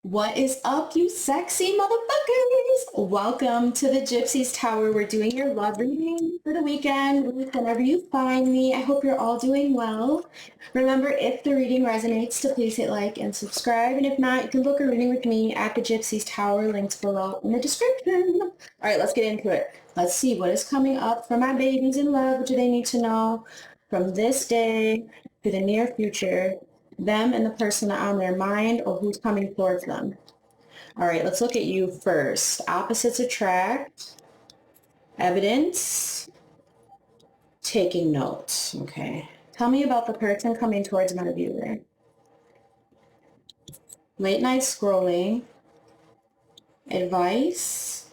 What is up, you sexy motherfuckers? Welcome to the Gypsy's Tower. We're doing your love reading for the weekend. Whenever you find me, I hope you're all doing well. Remember, if the reading resonates, to please hit like and subscribe. And if not, you can book a reading with me at the Gypsy's Tower. Links below in the description. All right, let's get into it. Let's see what is coming up for my babies in love. What do they need to know from this day to the near future? Them and the person on their mind or who's coming towards them. All right, let's look at you first. Opposites attract, evidence, taking notes. Okay. Tell me about the person coming towards my viewer. Late night scrolling, advice,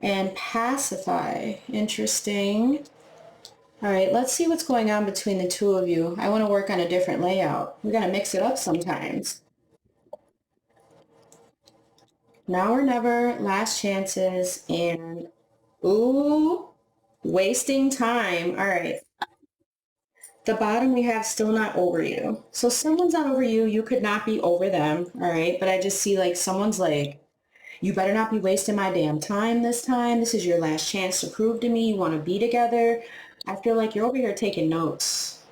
and pacify. Interesting. All right, let's see what's going on between the two of you. I want to work on a different layout. We got to mix it up sometimes. Now or never, last chances, and ooh, wasting time. All right. The bottom we have still not over you. So someone's not over you. You could not be over them. All right. But I just see like someone's like, you better not be wasting my damn time this time. This is your last chance to prove to me you want to be together. I feel like you're over here taking notes.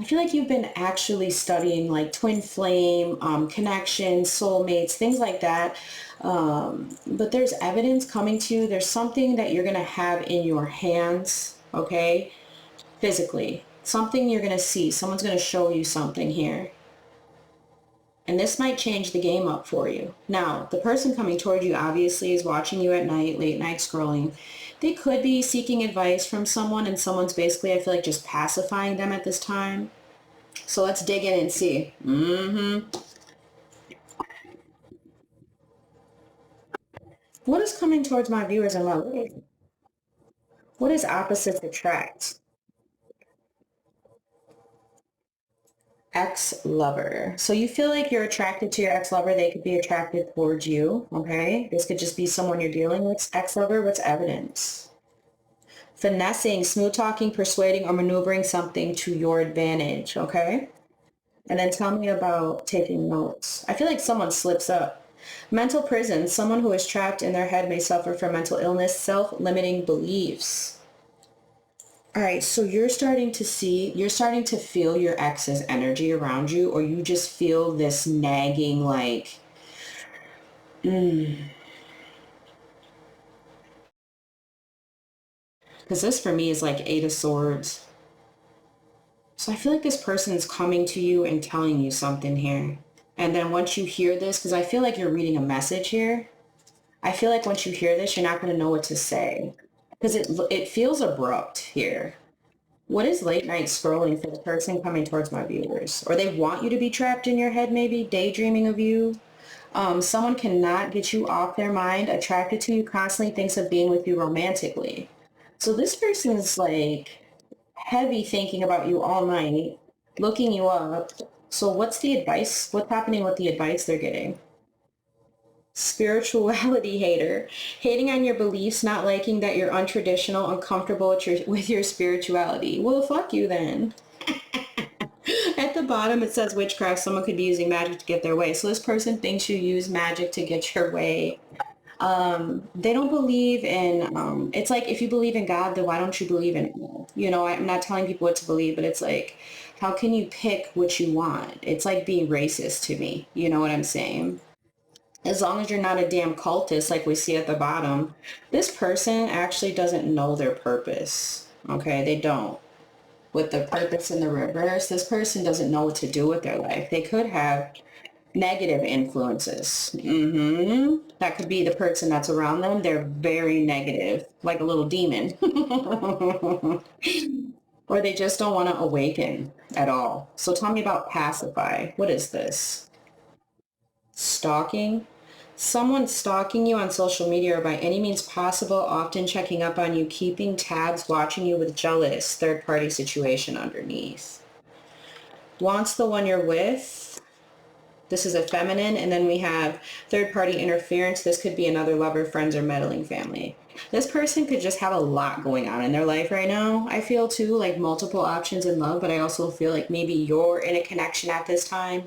I feel like you've been actually studying like twin flame, connections, soulmates, things like that. But there's evidence coming to you. There's something that you're going to have in your hands, okay? Physically. Something you're going to see. Someone's going to show you something here. And this might change the game up for you. Now, the person coming toward you obviously is watching you at night, late night scrolling. They could be seeking advice from someone and someone's basically, I feel like, just pacifying them at this time. So let's dig in and see. What is coming towards my viewers in love? What is opposites attract? Ex-lover. So you feel like you're attracted to your ex-lover. They could be attracted towards you, okay? This could just be someone you're dealing with. Ex-lover, what's evidence? Finessing, smooth talking, persuading, or maneuvering something to your advantage, okay? And then tell me about taking notes. I feel like someone slips up. Mental prison, someone who is trapped in their head may suffer from mental illness, self-limiting beliefs. All right, so you're starting to feel your ex's energy around you, or you just feel this nagging like, because this for me is like Eight of Swords. So I feel like this person is coming to you and telling you something here. And then once you hear this, because I feel like you're reading a message here, I feel like once you hear this, you're not going to know what to say. Because it feels abrupt here. What is late night scrolling for the person coming towards my viewers? Or they want you to be trapped in your head, maybe daydreaming of you. Someone cannot get you off their mind, attracted to you, constantly thinks of being with you romantically. So this person is like heavy thinking about you all night, looking you up. So what's the advice? What's happening with the advice they're getting? Spirituality hater, hating on your beliefs, not liking that you're untraditional, uncomfortable with your spirituality. Well, fuck you then. At the bottom it says witchcraft. Someone could be using magic to get their way. So this person thinks you use magic to get your way. They don't believe in, it's like if you believe in God, then why don't you believe in it? You know, I'm not telling people what to believe, but it's like, how can you pick what you want? It's like being racist to me. You know what I'm saying? As long as you're not a damn cultist like we see at the bottom, this person actually doesn't know their purpose. Okay, they don't. With the purpose in the reverse, this person doesn't know what to do with their life. They could have negative influences. That could be the person that's around them. They're very negative, like a little demon. Or they just don't want to awaken at all. So tell me about pacify. What is this? Stalking. Someone stalking you on social media or by any means possible, often checking up on you, keeping tabs, watching you with jealous third-party situation underneath. Wants the one you're with. This is a feminine, and then we have third-party interference. This could be another lover, friends, or meddling family. This person could just have a lot going on in their life right now. I feel too, like multiple options in love, but I also feel like maybe you're in a connection at this time.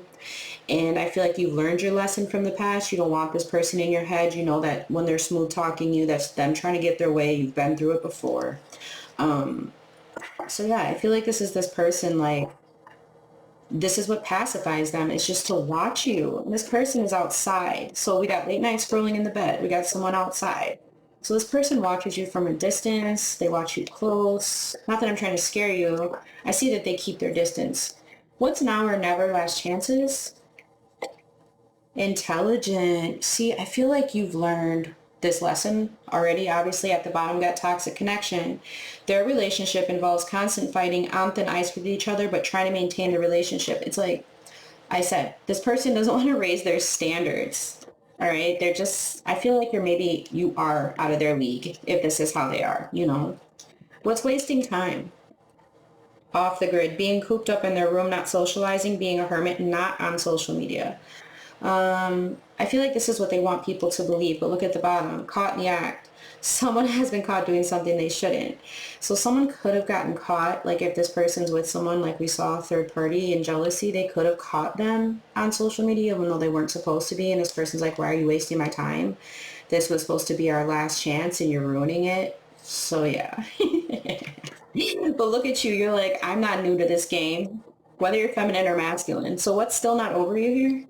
And I feel like you've learned your lesson from the past. You don't want this person in your head. You know that when they're smooth talking you, that's them trying to get their way. You've been through it before. So yeah, I feel like this person, like, this is what pacifies them. It's just to watch you. And this person is outside. So we got late night scrolling in the bed. We got someone outside. So this person watches you from a distance. They watch you close. Not that I'm trying to scare you. I see that they keep their distance. What's now or never, last chances? Intelligent. See, I feel like you've learned this lesson already. Obviously, at the bottom got toxic connection. Their relationship involves constant fighting on thin ice with each other, but trying to maintain the relationship. It's like I said, this person doesn't want to raise their standards. All right. They're just, I feel like you are out of their league if this is how they are, you know. What's wasting time? Off the grid, being cooped up in their room, not socializing, being a hermit, not on social media. I feel like this is what they want people to believe, but look at the bottom, caught in the act. Someone has been caught doing something they shouldn't. So someone could have gotten caught, like if this person's with someone, like we saw, third party and jealousy, they could have caught them on social media even though they weren't supposed to be. And this person's like, why are you wasting my time? This was supposed to be our last chance and you're ruining it. So yeah. But look at you, you're like, I'm not new to this game, whether you're feminine or masculine. So what's still not over you here?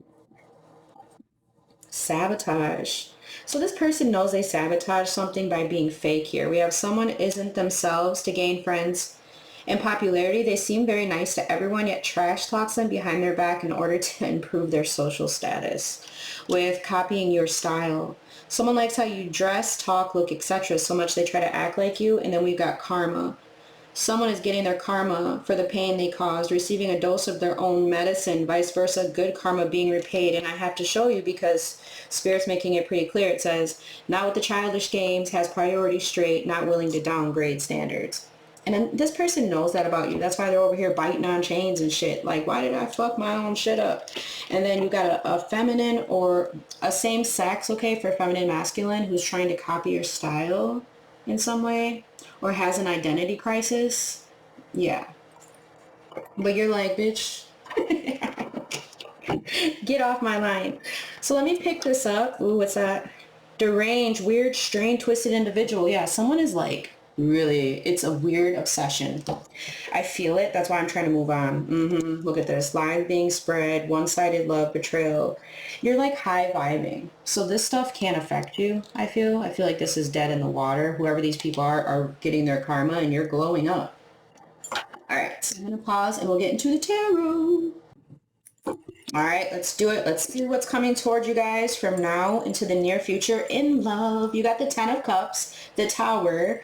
Sabotage. So this person knows they sabotage something by being fake here. We have someone isn't themselves to gain friends and popularity. They seem very nice to everyone, yet trash talks them behind their back in order to improve their social status. With copying your style. Someone likes how you dress, talk, look, etc. so much they try to act like you. And then we've got karma. Someone is getting their karma for the pain they caused, receiving a dose of their own medicine, vice versa, good karma being repaid. And I have to show you because Spirit's making it pretty clear. It says, not with the childish games, has priorities straight, not willing to downgrade standards. And then this person knows that about you. That's why they're over here biting on chains and shit. Like, why did I fuck my own shit up? And then you got a feminine or a same sex, okay, for feminine masculine who's trying to copy your style in some way or has an identity crisis. Yeah. But you're like, bitch, get off my line. So let me pick this up. Ooh, what's that? Deranged, weird, strained, twisted individual. Yeah, someone is like, really, it's a weird obsession. I feel it. That's why I'm trying to move on. Look at this. Lies being spread, one-sided love, betrayal. You're like high vibing. So this stuff can't affect you, I feel. I feel like this is dead in the water. Whoever these people are getting their karma and you're glowing up. All right, so I'm going to pause and we'll get into the tarot. All right, let's do it. Let's see what's coming towards you guys from now into the near future in love. You got the 10 of Cups, the Tower,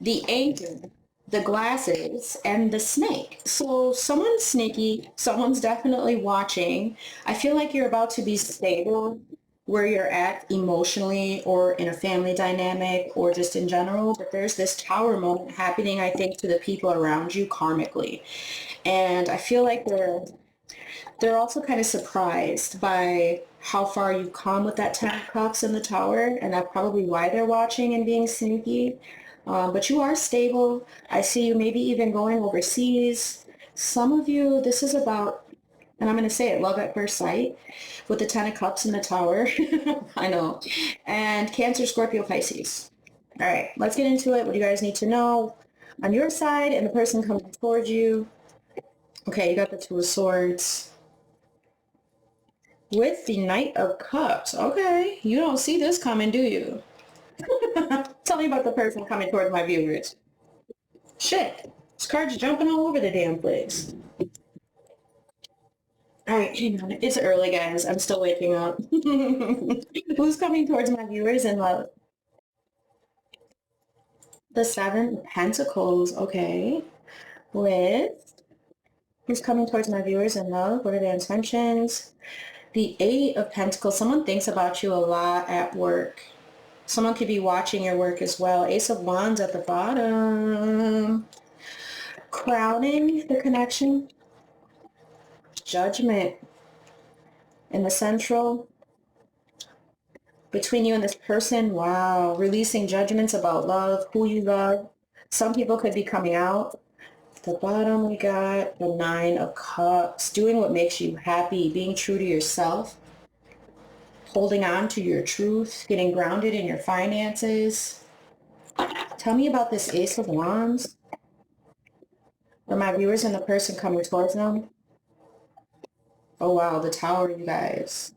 the Angel, the Glasses, and the Snake. So someone's sneaky. Someone's definitely watching. I feel like you're about to be stable where you're at emotionally or in a family dynamic or just in general. But there's this Tower moment happening, I think, to the people around you karmically. And I feel like they're also kind of surprised by how far you've come with that 10 of Cups in the Tower, and that's probably why they're watching and being sneaky. But you are stable. I see you maybe even going overseas. Some of you, this is about, and I'm going to say it, love at first sight with the 10 of Cups in the Tower. I know. And Cancer, Scorpio, Pisces. All right, let's get into it. What do you guys need to know on your side and the person coming towards you? Okay, you got the Two of Swords. With the Knight of Cups. Okay, you don't see this coming, do you? Tell me about the person coming towards my viewers. Shit, this card's jumping all over the damn place. Alright, hang on. It's early, guys. I'm still waking up. Who's coming towards my viewers in love? The Seven of Pentacles. Okay. With... Who's coming towards my viewers in love? What are their intentions? The Eight of Pentacles. Someone thinks about you a lot at work. Someone could be watching your work as well. Ace of Wands at the bottom. Crowning the connection. Judgment. In the central, between you and this person, wow, releasing judgments about love, who you love. Some people could be coming out. The bottom, we got the 9 of Cups, doing what makes you happy, being true to yourself, holding on to your truth, getting grounded in your finances. Tell me about this Ace of Wands. For my viewers and the person coming towards them. Oh wow, the Tower, you guys.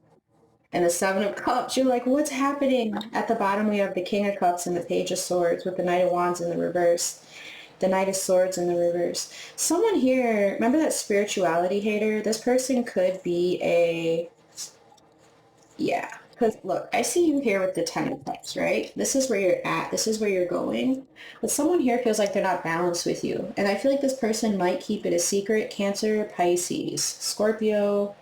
And the 7 of Cups, you're like, what's happening? At the bottom, we have the King of Cups and the Page of Swords with the Knight of Wands in the reverse. The Knight of Swords in the reverse. Someone here, remember that spirituality hater? This person could be a, yeah. Because look, I see you here with the 10 of Cups, right? This is where you're at. This is where you're going. But someone here feels like they're not balanced with you. And I feel like this person might keep it a secret. Cancer, Pisces, Scorpio.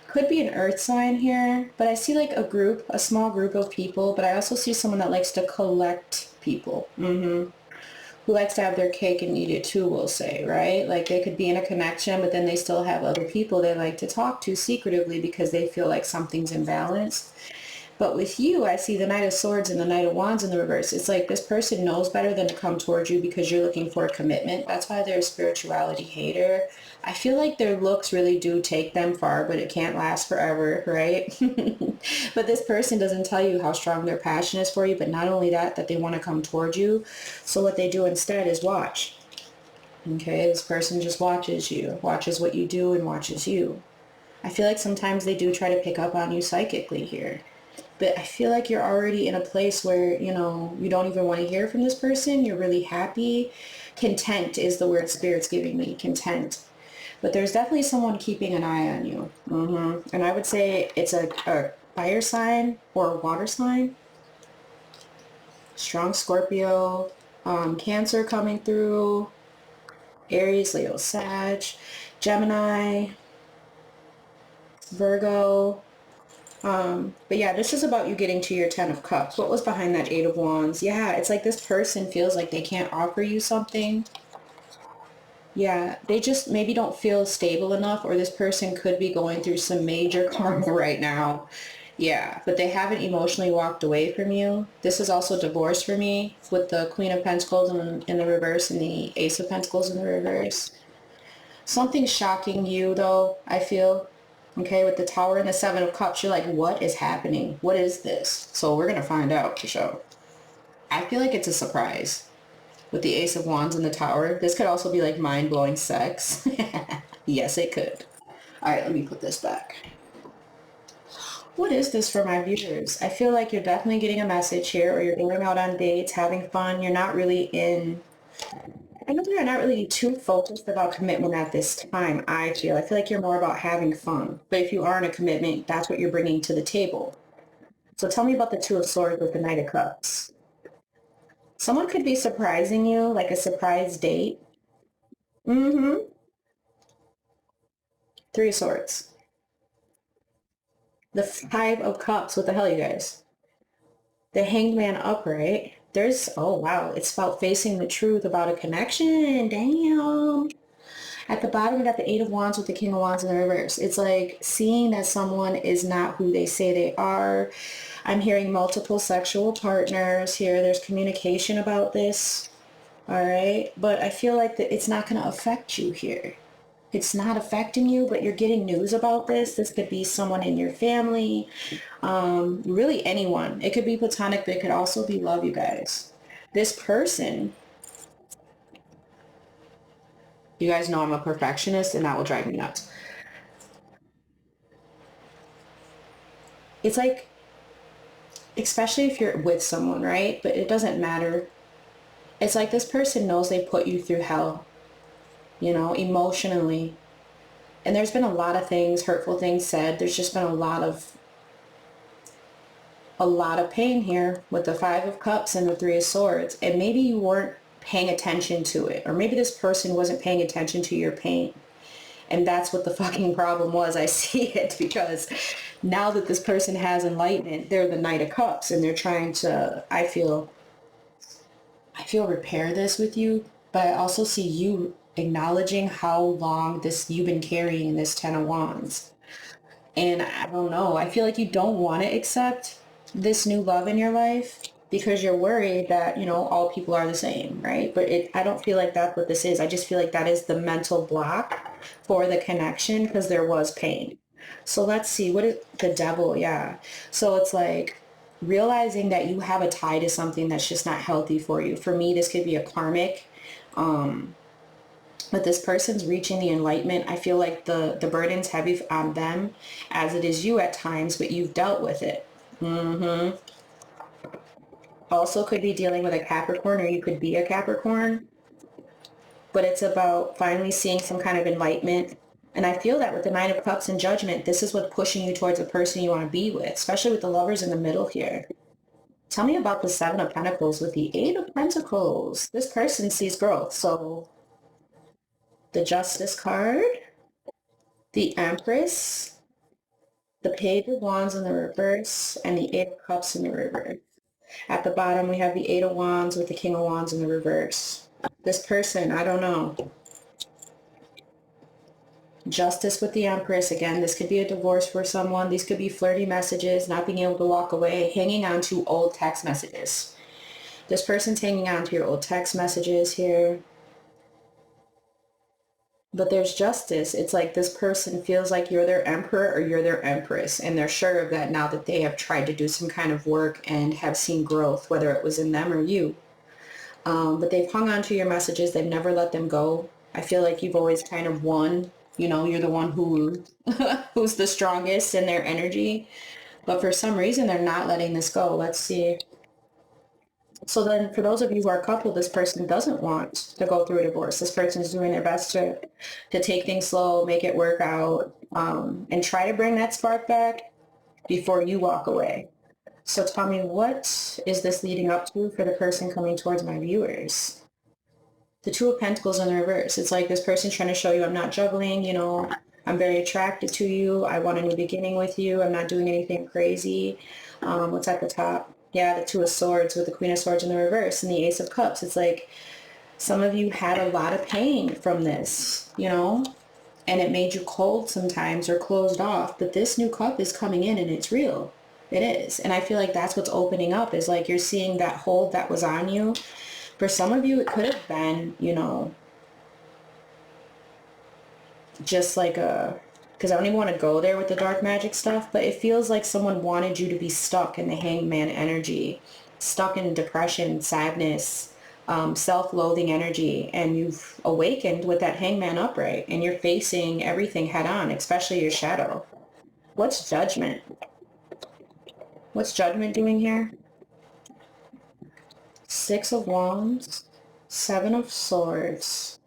Could be an earth sign here, but I see like a group, a small group of people, but I also see someone that likes to collect people. Who likes to have their cake and eat it too, we'll say, right? Like they could be in a connection, but then they still have other people they like to talk to secretively because they feel like something's imbalanced. But with you, I see the Knight of Swords and the Knight of Wands in the reverse. It's like this person knows better than to come towards you because you're looking for a commitment. That's why they're a spirituality hater. I feel like their looks really do take them far, but it can't last forever, right? But this person doesn't tell you how strong their passion is for you, but not only that, that they want to come towards you. So what they do instead is watch. Okay, this person just watches you, watches what you do and watches you. I feel like sometimes they do try to pick up on you psychically here. But I feel like you're already in a place where, you know, you don't even want to hear from this person. You're really happy. Content is the word Spirit's giving me, content. But there's definitely someone keeping an eye on you. And I would say it's a fire sign or a water sign. Strong Scorpio, Cancer coming through, Aries, Leo, Sag, Gemini, Virgo. But yeah, this is about you getting to your 10 of Cups. What was behind that 8 of Wands? Yeah, it's like this person feels like they can't offer you something. Yeah, they just maybe don't feel stable enough, or this person could be going through some major karma right now. Yeah, but they haven't emotionally walked away from you. This is also divorce for me with the Queen of Pentacles in the reverse and the Ace of Pentacles in the reverse. Something shocking you though, I feel. Okay, with the Tower and the 7 of Cups, you're like, what is happening? What is this? So we're going to find out for sure. I feel like it's a surprise. With the Ace of Wands and the Tower, this could also be like mind-blowing sex. Yes, it could. All right, let me put this back. What is this for my viewers? I feel like you're definitely getting a message here, or you're going out on dates, having fun. You're not really in... I know you're not really too focused about commitment at this time, I feel. I feel like you're more about having fun. But if you are in a commitment, that's what you're bringing to the table. So tell me about the 2 of Swords with the Knight of Cups. Someone could be surprising you, like a surprise date. 3 of Swords. The 5 of Cups. What the hell, you guys? The Hanged Man upright. There's, oh wow, it's about facing the truth about a connection. Damn. At the bottom, we got the 8 of Wands with the King of Wands in the reverse. It's like seeing that someone is not who they say they are. I'm hearing multiple sexual partners here. There's communication about this. All right. But I feel like that it's not going to affect you here. It's not affecting you, but you're getting news about this. This could be someone in your family, really anyone. It could be platonic, but it could also be love, you guys. This person, you guys know I'm a perfectionist and that will drive me nuts. It's like, especially if you're with someone, right? But it doesn't matter. It's like this person knows they put you through hell, you know, emotionally. And there's been a lot of things, hurtful things said. There's just been a lot of pain here with the 5 of Cups and the 3 of Swords. And maybe you weren't paying attention to it. Or maybe this person wasn't paying attention to your pain. And that's what the fucking problem was. I see it because now that this person has enlightenment, they're the Knight of Cups and they're trying to, I feel repair this with you. But I also see you acknowledging how long you've been carrying this 10 of Wands. And I don't know, I feel like you don't want to accept this new love in your life because you're worried that, you know, all people are the same, right? But I don't feel like that's what this is. I just feel like that is the mental block for the connection because there was pain. So let's see, what is the devil? Yeah. So it's like realizing that you have a tie to something that's just not healthy for you. For me, this could be a karmic, but this person's reaching the enlightenment. I feel like the burden's heavy on them as it is you at times, but you've dealt with it. Also could be dealing with a Capricorn, or you could be a Capricorn, but it's about finally seeing some kind of enlightenment. And I feel that with the Nine of Cups and Judgment, this is what's pushing you towards the person you want to be with, especially with the Lovers in the middle here. Tell me about the Seven of Pentacles with the Eight of Pentacles. This person sees growth. So the Justice card, the Empress, the Page of Wands in the reverse, and the Eight of Cups in the reverse. At the bottom, we have the Eight of Wands with the King of Wands in the reverse. This person, I don't know. Justice with the Empress. Again, this could be a divorce for someone. These could be flirty messages, not being able to walk away, hanging on to old text messages. This person's hanging on to your old text messages here. But there's justice. It's like this person feels like you're their emperor or you're their empress, and they're sure of that now that they have tried to do some kind of work and have seen growth, whether it was in them or you. But they've hung on to your messages. They've never let them go. I feel like you've always kind of won. You know, you're the one who who's the strongest in their energy. But for some reason, they're not letting this go. Let's see. So then for those of you who are a couple, this person doesn't want to go through a divorce. This person is doing their best to take things slow, make it work out, and try to bring that spark back before you walk away. So tell me, what is this leading up to for the person coming towards my viewers? The Two of Pentacles in the reverse. It's like this person trying to show you, I'm not juggling, you know, I'm very attracted to you. I want a new beginning with you. I'm not doing anything crazy. What's at the top? Yeah, the Two of Swords with the Queen of Swords in the reverse and the Ace of Cups. It's like some of you had a lot of pain from this, you know, and it made you cold sometimes or closed off. But this new cup is coming in and it's real. It is. And I feel like that's what's opening up, is like you're seeing that hold that was on you. For some of you, it could have been, you know, just like because I don't even want to go there with the dark magic stuff, but it feels like someone wanted you to be stuck in the hangman energy, stuck in depression, sadness, self-loathing energy, and you've awakened with that hangman upright, and you're facing everything head on, especially your shadow. What's Judgment? What's Judgment doing here? Six of Wands, Seven of Swords,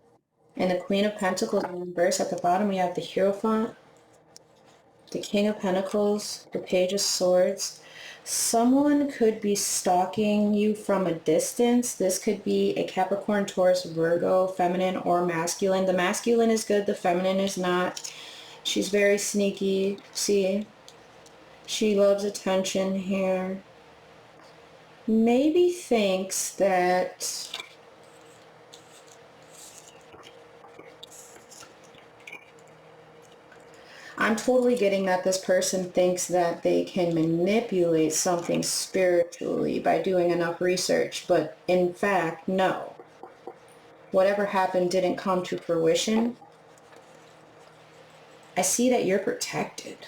and the Queen of Pentacles in reverse. At the bottom, we have the Hierophant, the King of Pentacles, the Page of Swords. Someone could be stalking you from a distance. This could be a Capricorn, Taurus, Virgo, feminine or masculine. The masculine is good, the feminine is not. She's very sneaky. See? She loves attention here. Maybe thinks that I'm totally getting that this person thinks that they can manipulate something spiritually by doing enough research, but in fact, no. Whatever happened didn't come to fruition. I see that you're protected.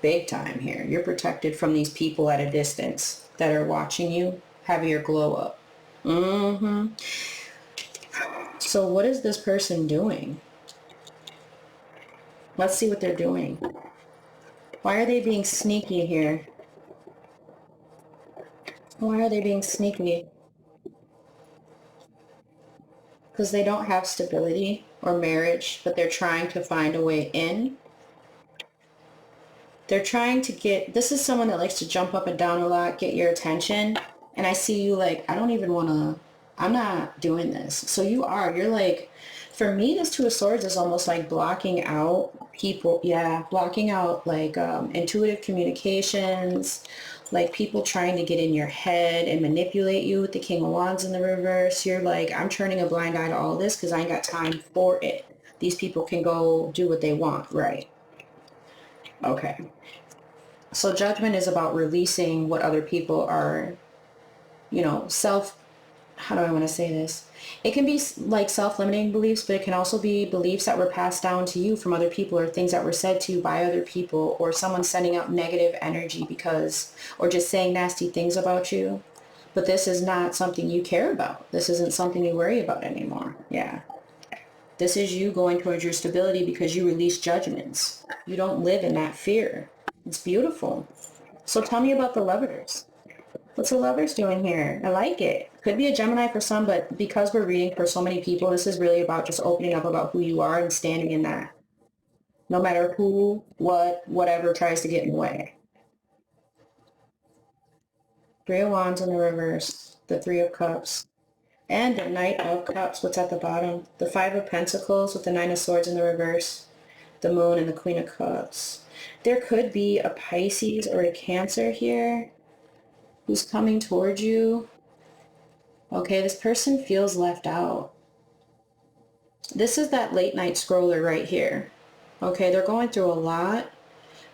Big time here. You're protected from these people at a distance that are watching you have your glow up. So what is this person doing? Let's see what they're doing. Why are they being sneaky here? Why are they being sneaky? Because they don't have stability or marriage, but they're trying to find a way in. They're trying to get, this is someone that likes to jump up and down a lot, get your attention. And I see you like, I don't even want to, I'm not doing this. So you're like, for me, this Two of Swords is almost like blocking out people. Yeah, blocking out like intuitive communications, like people trying to get in your head and manipulate you with the King of Wands in the reverse. You're like, I'm turning a blind eye to all this because I ain't got time for it. These people can go do what they want, right? Okay. So judgment is about releasing what other people are, you know, how do I want to say this? It can be like self-limiting beliefs, but it can also be beliefs that were passed down to you from other people, or things that were said to you by other people, or someone sending out negative energy because, or just saying nasty things about you. But this is not something you care about. This isn't something you worry about anymore. Yeah. This is you going towards your stability because you release judgments. You don't live in that fear. It's beautiful. So tell me about the lovers. What's the lovers doing here? I like it. Could be a Gemini for some, but because we're reading for so many people, this is really about just opening up about who you are and standing in that. No matter who, what, whatever tries to get in the way. Three of Wands in the reverse. The Three of Cups. And the Knight of Cups. What's at the bottom? The Five of Pentacles with the Nine of Swords in the reverse. The Moon and the Queen of Cups. There could be a Pisces or a Cancer here who's coming towards you. Okay, this person feels left out. This is that late night scroller right here. Okay, they're going through a lot,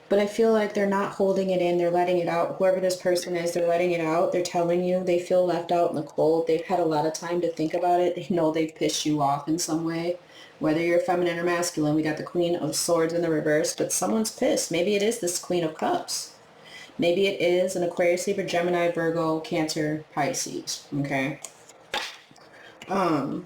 but I feel like they're not holding it in. They're letting it out. Whoever this person is, they're letting it out. They're telling you they feel left out in the cold. They've had a lot of time to think about it. They know they've pissed you off in some way. Whether you're feminine or masculine, we got the Queen of Swords in the reverse, but someone's pissed. Maybe it is this Queen of Cups. Maybe it is an Aquarius, Libra, Gemini, Virgo, Cancer, Pisces. Okay. But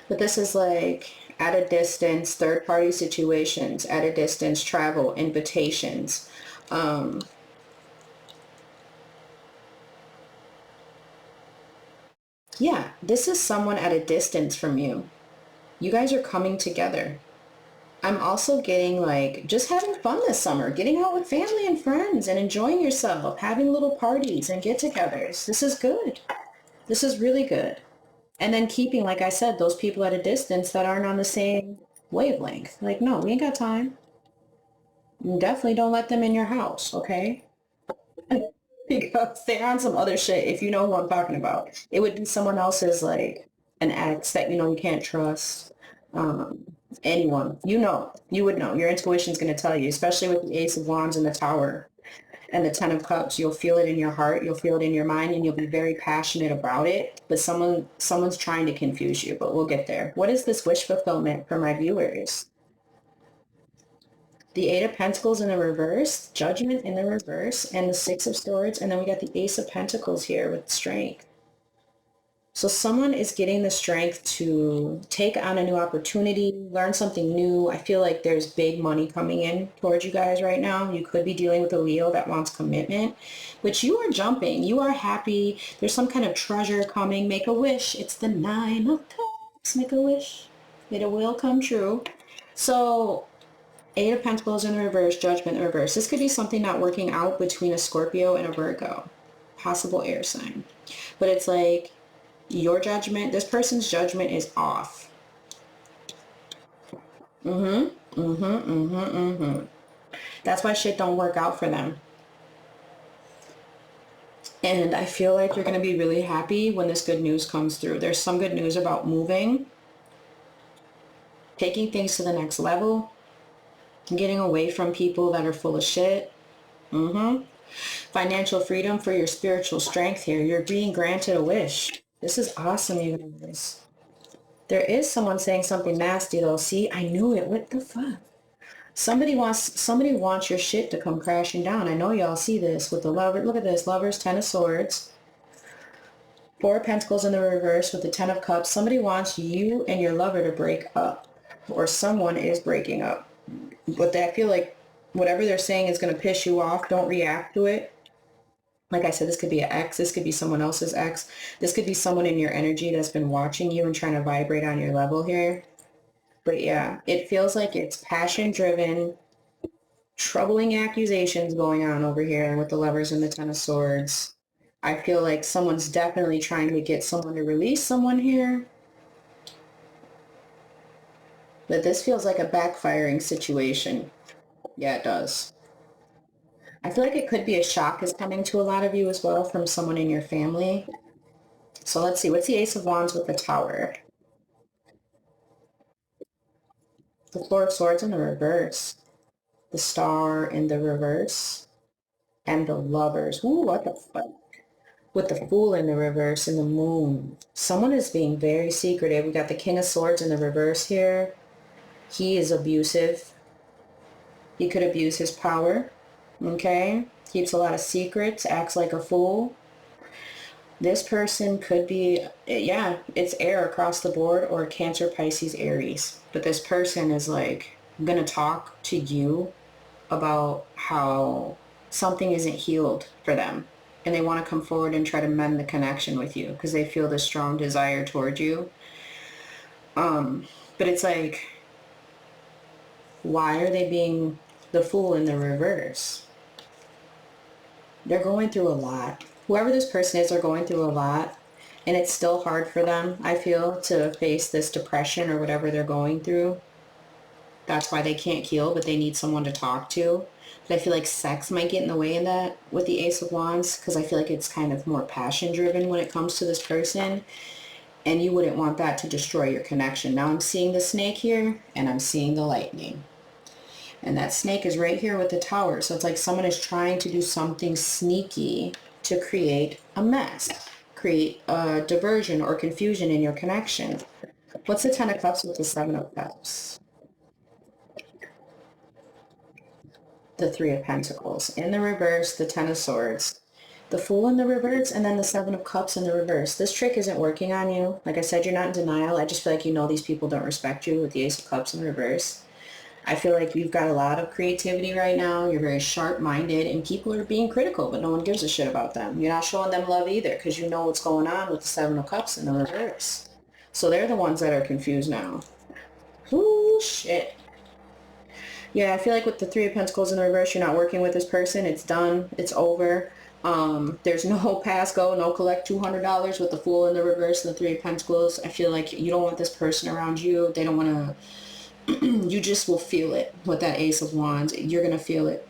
this is like at a distance, third-party situations, at a distance, travel, invitations. Yeah, this is someone at a distance from you. You guys are coming together. I'm also getting like just having fun this summer, getting out with family and friends and enjoying yourself, having little parties and get-togethers. This is good. This is really good. And then keeping, like I said, those people at a distance that aren't on the same wavelength. Like, no, we ain't got time. You definitely don't let them in your house, okay? Because they're on some other shit, if you know who I'm talking about. It would be someone else's, like, an ex that you know you can't trust. Um, Anyone. You would know. Your intuition's going to tell you, especially with the Ace of Wands and the Tower and the Ten of Cups. You'll feel it in your heart, you'll feel it in your mind, and you'll be very passionate about it. But someone's trying to confuse you, but we'll get there. What is this wish fulfillment for my viewers? The Eight of Pentacles in the reverse, Judgment in the reverse, and the Six of Swords, and then we got the Ace of Pentacles here with strength. So someone is getting the strength to take on a new opportunity, learn something new. I feel like there's big money coming in towards you guys right now. You could be dealing with a Leo that wants commitment, but you are jumping. You are happy. There's some kind of treasure coming. Make a wish. It's the Nine of Cups. Make a wish. It will come true. So Eight of Pentacles in the reverse, Judgment in the reverse. This could be something not working out between a Scorpio and a Virgo. Possible air sign. But it's like, your judgment, this person's judgment is off. That's why shit don't work out for them. And I feel like you're going to be really happy when this good news comes through. There's some good news about moving, taking things to the next level, getting away from people that are full of shit. Financial freedom for your spiritual strength here. You're being granted a wish. This is awesome, you guys. There is someone saying something nasty though. See, I knew it. What the fuck? Somebody wants your shit to come crashing down. I know y'all see this with the lover. Look at this. Lovers, Ten of Swords. Four of Pentacles in the reverse with the Ten of Cups. Somebody wants you and your lover to break up. Or someone is breaking up. But I feel like whatever they're saying is going to piss you off. Don't react to it. Like I said, this could be an ex. This could be someone else's ex. This could be someone in your energy that's been watching you and trying to vibrate on your level here. But yeah, it feels like it's passion-driven, troubling accusations going on over here with the Lovers and the Ten of Swords. I feel like someone's definitely trying to get someone to release someone here. But this feels like a backfiring situation. Yeah, it does. I feel like it could be a shock is coming to a lot of you as well from someone in your family. So let's see. What's the Ace of Wands with the Tower? The Four of Swords in the reverse. the Star in the reverse, and the Lovers. Ooh, what the fuck? With the Fool in the reverse and the Moon. Someone is being very secretive. We got the King of Swords in the reverse here. He is abusive. He could abuse his power. Okay? Keeps a lot of secrets, acts like a fool. This person could be, yeah, it's air across the board, or Cancer, Pisces, Aries. But this person is like gonna talk to you about how something isn't healed for them. And they want to come forward and try to mend the connection with you because they feel this strong desire toward you. But it's like, why are they being the Fool in the reverse? They're going through a lot. Whoever this person is, they're going through a lot. And it's still hard for them, I feel, to face this depression or whatever they're going through. That's why they can't heal, but they need someone to talk to. But I feel like sex might get in the way in that with the Ace of Wands, because I feel like it's kind of more passion driven when it comes to this person. And you wouldn't want that to destroy your connection. Now I'm seeing the snake here, and I'm seeing the lightning. And that snake is right here with the Tower. So it's like someone is trying to do something sneaky to create a mess, create a diversion or confusion in your connection. What's the Ten of Cups with the Seven of Cups? The Three of Pentacles. In the reverse, the Ten of Swords. The Fool in the reverse, and then the Seven of Cups in the reverse. This trick isn't working on you. Like I said, you're not in denial. I just feel like you know these people don't respect you with the Ace of Cups in reverse. I feel like you've got a lot of creativity right now. You're very sharp-minded, and people are being critical, but no one gives a shit about them. You're not showing them love either because you know what's going on with the Seven of Cups in the reverse. So they're the ones that are confused now. Ooh, shit. Yeah, I feel like with the Three of Pentacles in the reverse, you're not working with this person. It's done. It's over. There's no pass go, no collect $200 with the Fool in the reverse and the Three of Pentacles. I feel like you don't want this person around you. They don't want to... You just will feel it with that Ace of Wands. You're going to feel it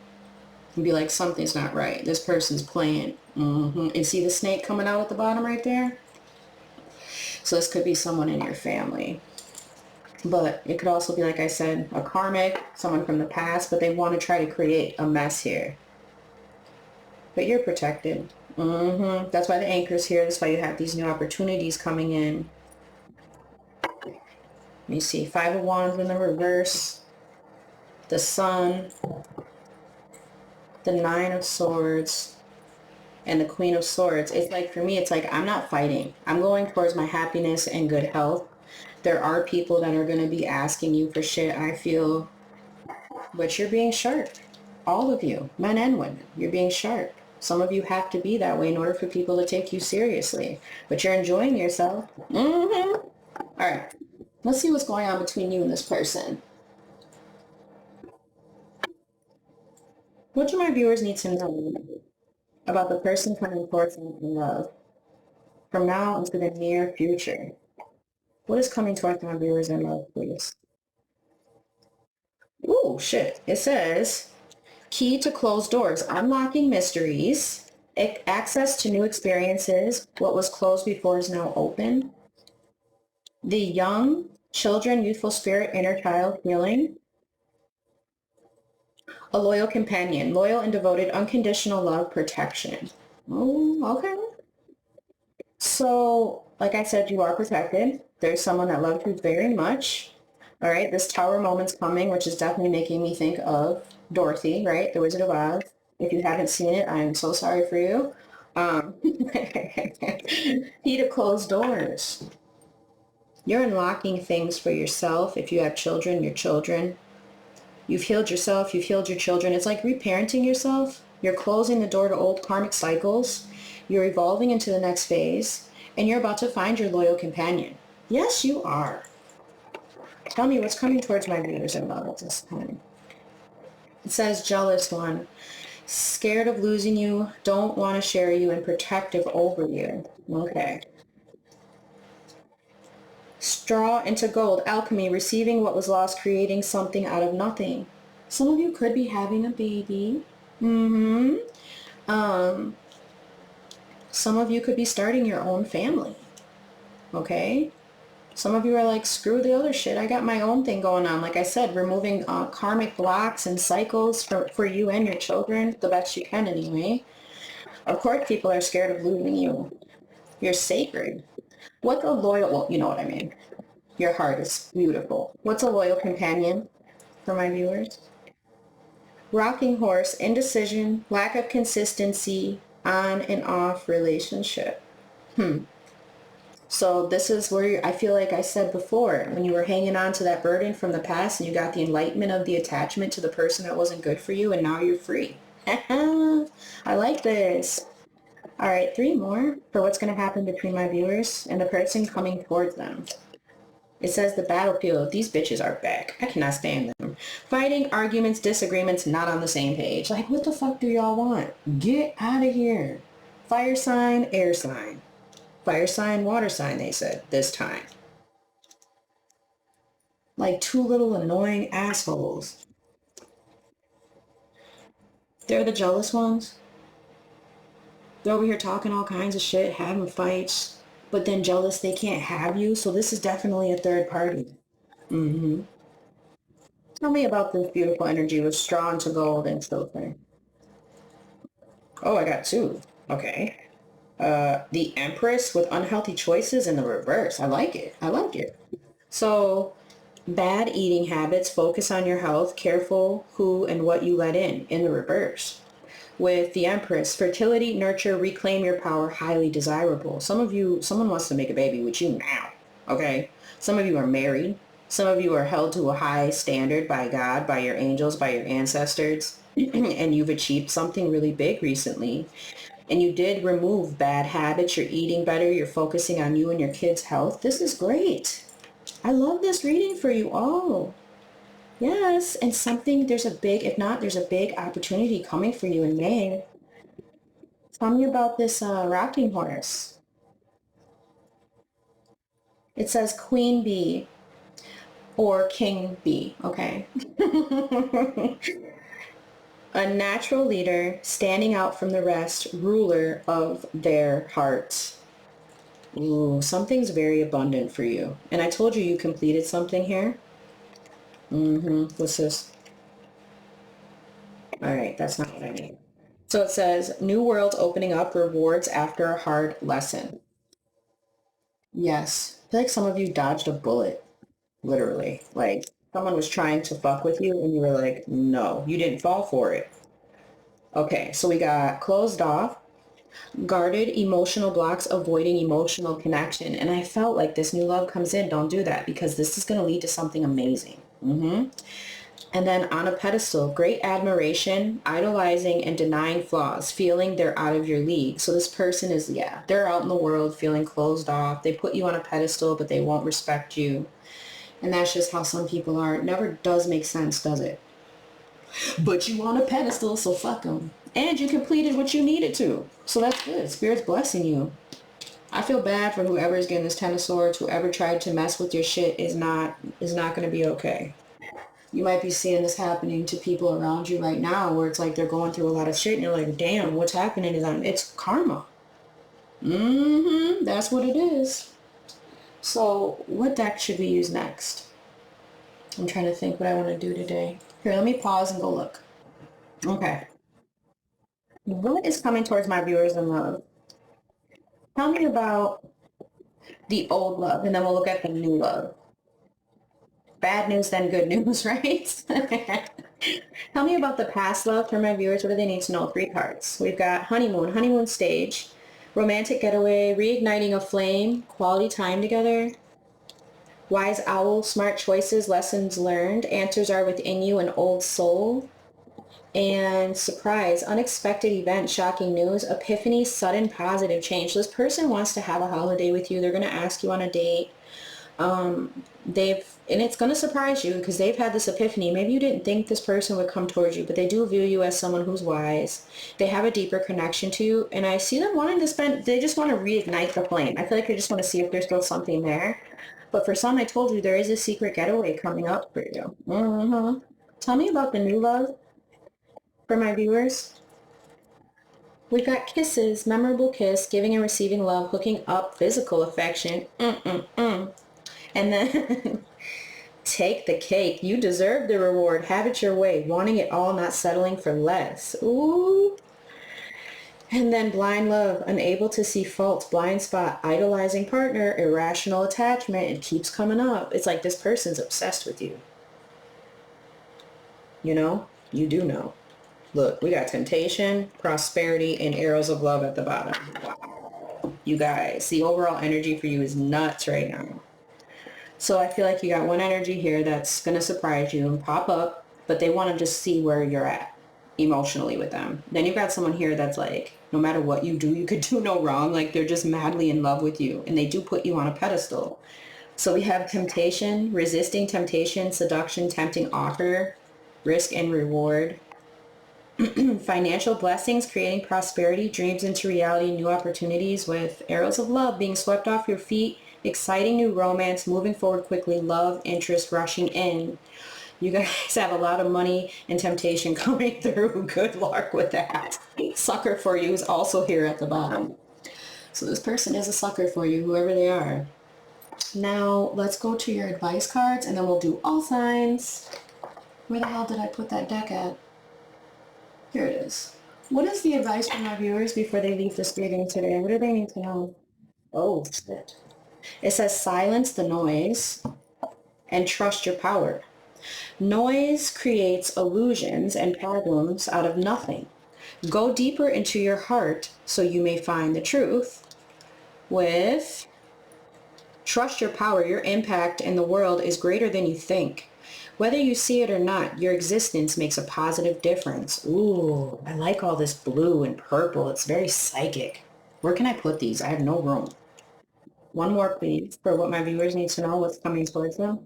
and be like, something's not right. This person's playing. And see the snake coming out at the bottom right there? So this could be someone in your family. But it could also be, like I said, a karmic, someone from the past, but they want to try to create a mess here. But you're protected. That's why the anchor's here. That's why you have these new opportunities coming in. You see Five of Wands in the reverse, the Sun, the Nine of Swords, and the Queen of Swords. It's like, for me, it's like, I'm not fighting. I'm going towards my happiness and good health. There are people that are going to be asking you for shit, I feel, but you're being sharp. All of you, men and women, you're being sharp. Some of you have to be that way in order for people to take you seriously, but you're enjoying yourself. All right. Let's see what's going on between you and this person. What do my viewers need to know about the person coming towards them in love from now into the near future? What is coming towards my viewers in love, please? Ooh, shit. It says, key to closed doors, unlocking mysteries, access to new experiences. What was closed before is now open. The young, children, youthful spirit, inner child healing. A loyal companion, loyal and devoted, unconditional love, protection. Oh, okay. So, like I said, you are protected. There's someone that loves you very much. All right, this Tower moment's coming, which is definitely making me think of Dorothy, right? The Wizard of Oz. If you haven't seen it, I'm so sorry for you. Key to closed doors. You're unlocking things for yourself. If you have children, your children. You've healed yourself, you've healed your children. It's like reparenting yourself. You're closing the door to old karmic cycles. You're evolving into the next phase, and you're about to find your loyal companion. Yes, you are. Tell me what's coming towards my readers in love at this time. It says, jealous one, scared of losing you, don't want to share you, and protective over you. Okay. Straw into gold, alchemy, receiving what was lost, creating something out of nothing. Some of you could be having a baby. Some of you could be starting your own family. Okay? Some of you are like, screw the other shit. I got my own thing going on. Like I said, removing karmic blocks and cycles for you and your children, the best you can anyway. Of course, people are scared of losing you. You're sacred. What's a loyal, well, you know what I mean. Your heart is beautiful. What's a loyal companion for my viewers? Rocking horse, indecision, lack of consistency, on and off relationship. So this is where I feel like I said before, when you were hanging on to that burden from the past and you got the enlightenment of the attachment to the person that wasn't good for you, and now you're free. I like this. All right, 3 more for what's going to happen between my viewers and the person coming towards them. It says the battlefield. These bitches are back. I cannot stand them. Fighting, arguments, disagreements, not on the same page. Like, what the fuck do y'all want? Get out of here. Fire sign, air sign. Fire sign, water sign, they said, this time. Like 2 little annoying assholes. They're the jealous ones. They're over here talking all kinds of shit, having fights, but then jealous they can't have you. So this is definitely a third party. Tell me about this beautiful energy with strong to gold and silver. Oh, I got 2. Okay. The Empress with unhealthy choices in the reverse. I like it. I like it. So bad eating habits, focus on your health, careful who and what you let in the reverse. With the Empress, fertility, nurture, reclaim your power, highly desirable. Someone wants to make a baby with you now, okay? Some of you are married. Some of you are held to a high standard by God, by your angels, by your ancestors, and you've achieved something really big recently. And you did remove bad habits. You're eating better. You're focusing on you and your kids' health. This is great. I love this reading for you all. Yes, and there's a big opportunity coming for you in May. Tell me about this rocking horse. It says Queen Bee or King Bee, okay? A natural leader, standing out from the rest, ruler of their hearts. Ooh, something's very abundant for you. And I told you completed something here. What's this? All right, that's not what I need. So it says, new world opening up, rewards after a hard lesson. Yes. I feel like some of you dodged a bullet, literally. Like, someone was trying to fuck with you, and you were like, no, you didn't fall for it. Okay, so we got closed off, guarded emotional blocks, avoiding emotional connection. And I felt like this new love comes in. Don't do that, because this is going to lead to something amazing. And then on a pedestal, great admiration, idolizing and denying flaws, feeling they're out of your league. So this person is, they're out in the world feeling closed off. They put you on a pedestal, but they won't respect you. And that's just how some people are. It never does make sense, does it? But you on a pedestal, so fuck them. And you completed what you needed to. So that's good. Spirit's blessing you. I feel bad for whoever's getting this 10 of swords. Whoever tried to mess with your shit is not going to be okay. You might be seeing this happening to people around you right now, where it's like they're going through a lot of shit and you're like, damn, what's happening to them? It's karma. That's what it is. So what deck should we use next? I'm trying to think what I want to do today. Here, let me pause and go look. Okay. What is coming towards my viewers in love? Tell me about the old love, and then we'll look at the new love. Bad news, then good news, right? Tell me about the past love for my viewers. What do they need to know? 3 cards. We've got honeymoon stage, romantic getaway, reigniting a flame, quality time together, wise owl, smart choices, lessons learned, answers are within you, an old soul, and surprise, unexpected event, shocking news, epiphany, sudden positive change. This person wants to have a holiday with you. They're going to ask you on a date. And it's going to surprise you, because they've had this epiphany. Maybe you didn't think this person would come towards you, but they do view you as someone who's wise. They have a deeper connection to you, and I see them wanting to they just want to reignite the flame. I feel like they just want to see if there's still something there. But for some, I told you, there is a secret getaway coming up for you. Tell me about the new love for my viewers. We've got kisses, memorable kiss, giving and receiving love, hooking up, physical affection. And then take the cake. You deserve the reward. Have it your way. Wanting it all, not settling for less. Ooh. And then blind love, unable to see faults, blind spot, idolizing partner, irrational attachment. It keeps coming up. It's like this person's obsessed with you. You know? You do know. Look, we got temptation, prosperity, and arrows of love at the bottom. Wow. You guys, the overall energy for you is nuts right now. So I feel like you got one energy here that's going to surprise you and pop up, but they want to just see where you're at emotionally with them. Then you've got someone here that's like, no matter what you do, you could do no wrong. Like they're just madly in love with you and they do put you on a pedestal. So we have temptation, resisting temptation, seduction, tempting offer, risk and reward, financial blessings, creating prosperity, dreams into reality, new opportunities with arrows of love, being swept off your feet, exciting new romance, moving forward quickly, love, interest, rushing in. You guys have a lot of money and temptation coming through. Good luck with that. Sucker for you is also here at the bottom. So this person is a sucker for you, whoever they are. Now let's go to your advice cards and then we'll do all signs. Where the hell did I put that deck at? Here it is. What is the advice for my viewers before they leave this reading today? What do they need to know? Oh, shit. It says silence the noise and trust your power. Noise creates illusions and problems out of nothing. Go deeper into your heart so you may find the truth. With trust your power, your impact in the world is greater than you think. Whether you see it or not, your existence makes a positive difference. Ooh, I like all this blue and purple. It's very psychic. Where can I put these? I have no room. One more, please, for what my viewers need to know, what's coming towards them.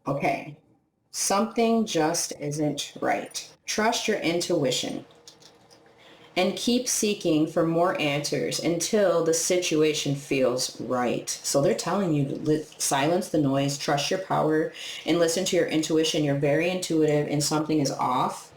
Okay. Something just isn't right. Trust your intuition and keep seeking for more answers until the situation feels right. So they're telling you to silence the noise, trust your power, and listen to your intuition. You're very intuitive and something is off.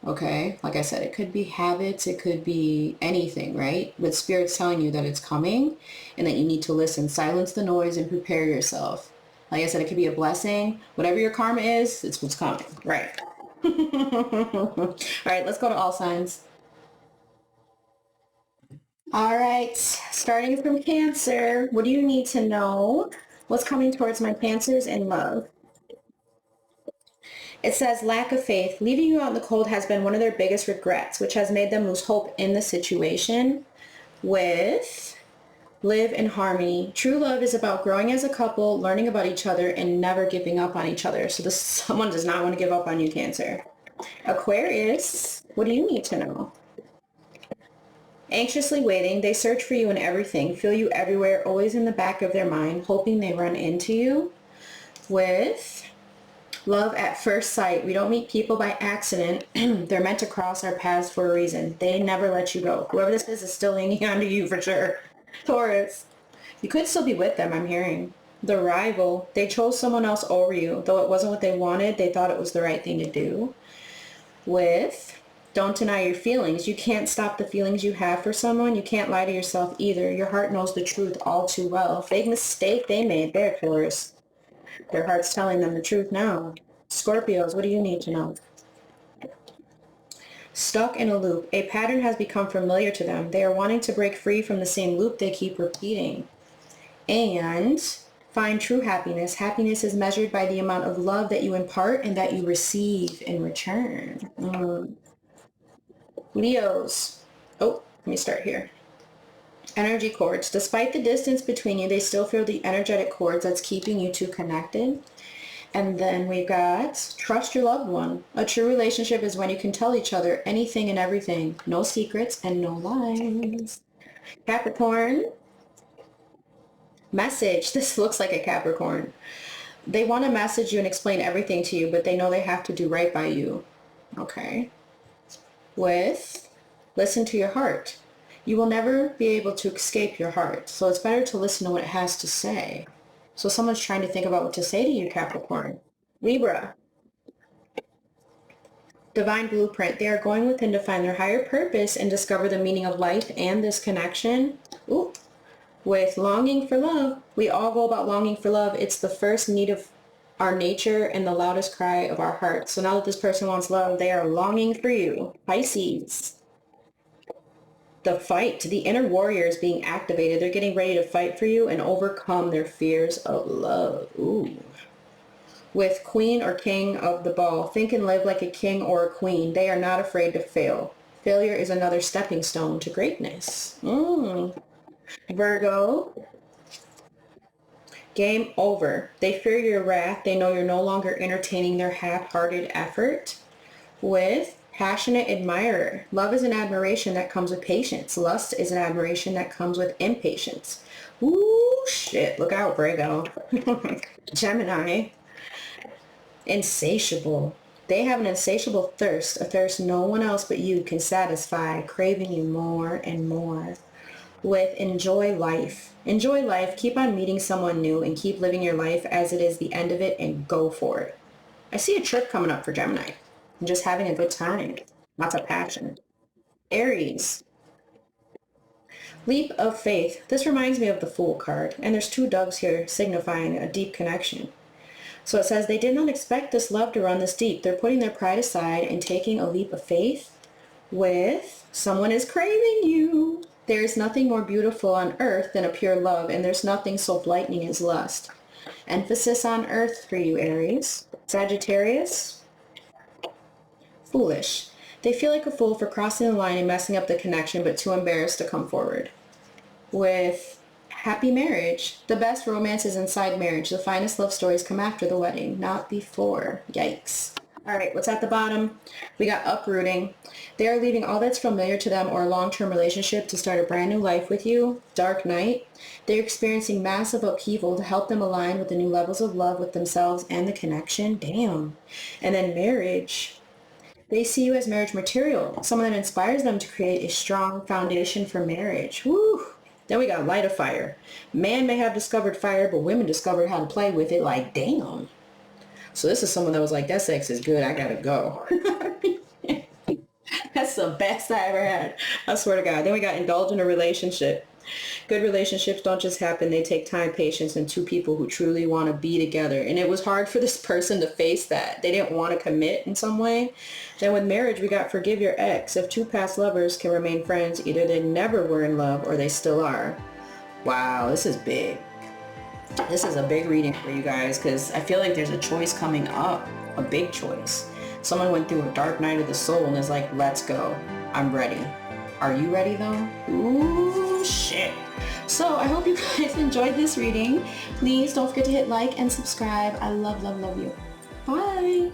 Okay, like I said, it could be habits, it could be anything, right? But Spirit's telling you that it's coming and that you need to listen. Silence the noise and prepare yourself. Like I said, it could be a blessing. Whatever your karma is, it's what's coming, right? All right, let's go to all signs. All right, starting from Cancer, what do you need to know? What's coming towards my Cancers in love? It says lack of faith. Leaving you out in the cold has been one of their biggest regrets, which has made them lose hope in the situation. With live in harmony. True love is about growing as a couple, learning about each other, and never giving up on each other. So someone does not want to give up on you, Cancer. Aquarius, what do you need to know? Anxiously waiting, they search for you in everything, feel you everywhere, always in the back of their mind, hoping they run into you. With love at first sight, we don't meet people by accident. They're meant to cross our paths for a reason. They never let you go. Whoever this is still hanging on to you for sure. Taurus, you could still be with them, I'm hearing. The rival, they chose someone else over you. Though it wasn't what they wanted, they thought it was the right thing to do. With don't deny your feelings. You can't stop the feelings you have for someone. You can't lie to yourself either. Your heart knows the truth all too well. Big mistake they made there, Taurus. Their heart's telling them the truth now. Scorpios, what do you need to know? Stuck in a loop. A pattern has become familiar to them. They are wanting to break free from the same loop they keep repeating. And find true happiness. Happiness is measured by the amount of love that you impart and that you receive in return. Leos. Oh, let me start here. Energy cords. Despite the distance between you, they still feel the energetic cords that's keeping you two connected. And then we've got trust your loved one. A true relationship is when you can tell each other anything and everything. No secrets and no lies. Capricorn. Message. This looks like a Capricorn. They want to message you and explain everything to you, but they know they have to do right by you. Okay. With listen to your heart. You will never be able to escape your heart, so it's better to listen to what it has to say. So someone's trying to think about what to say to you, Capricorn. Libra. Divine blueprint. They are going within to find their higher purpose and discover the meaning of life and this connection. Ooh. with longing for love. We all go about longing for love. It's the first need of our nature and the loudest cry of our heart. So now that this person wants love, they are longing for you. Pisces. The fight, the inner warrior is being activated. They're getting ready to fight for you and overcome their fears of love. Ooh. With queen or king of the ball, think and live like a king or a queen. They are not afraid to fail. Failure is another stepping stone to greatness. Virgo. Game over. They fear your wrath. They know you're no longer entertaining their half-hearted effort. With passionate admirer. Love is an admiration that comes with patience. Lust is an admiration that comes with impatience. Ooh, shit. Look out, Virgo. Gemini. Insatiable. They have an insatiable thirst, a thirst no one else but you can satisfy, craving you more and more. With enjoy life. Enjoy life, keep on meeting someone new, and keep living your life as it is the end of it, and go for it. I see a trip coming up for Gemini. I'm just having a good time. Lots of passion. Aries. Leap of faith. This reminds me of the Fool card, and there's two doves here signifying a deep connection. So it says they did not expect this love to run this deep. They're putting their pride aside and taking a leap of faith with someone is craving you. There is nothing more beautiful on earth than a pure love, and there's nothing so blinding as lust. Emphasis on earth for you, Aries. Sagittarius. Foolish. They feel like a fool for crossing the line and messing up the connection, but too embarrassed to come forward. With happy marriage. The best romance is inside marriage. The finest love stories come after the wedding, not before. Yikes. All right, what's at the bottom? We got uprooting. They are leaving all that's familiar to them or a long-term relationship to start a brand new life with you. Dark night. They're experiencing massive upheaval to help them align with the new levels of love with themselves and the connection. Damn. And then marriage. They see you as marriage material, someone that inspires them to create a strong foundation for marriage. Woo! Then we got light of fire. Man may have discovered fire, but women discovered how to play with it. Like, damn. So this is someone that was like, that sex is good, I gotta go. That's the best I ever had. I swear to God. Then we got indulge in a relationship. Good relationships don't just happen. They take time, patience, and two people who truly want to be together. And it was hard for this person to face that. They didn't want to commit in some way. Then with marriage, we got forgive your ex. If two past lovers can remain friends, either they never were in love or they still are. Wow, this is big. This is a big reading for you guys because I feel like there's a choice coming up. A big choice. Someone went through a dark night of the soul and is like, let's go. I'm ready. Are you ready though? Ooh, shit. So I hope you guys enjoyed this reading. Please don't forget to hit like and subscribe. I love, love, love you. Bye.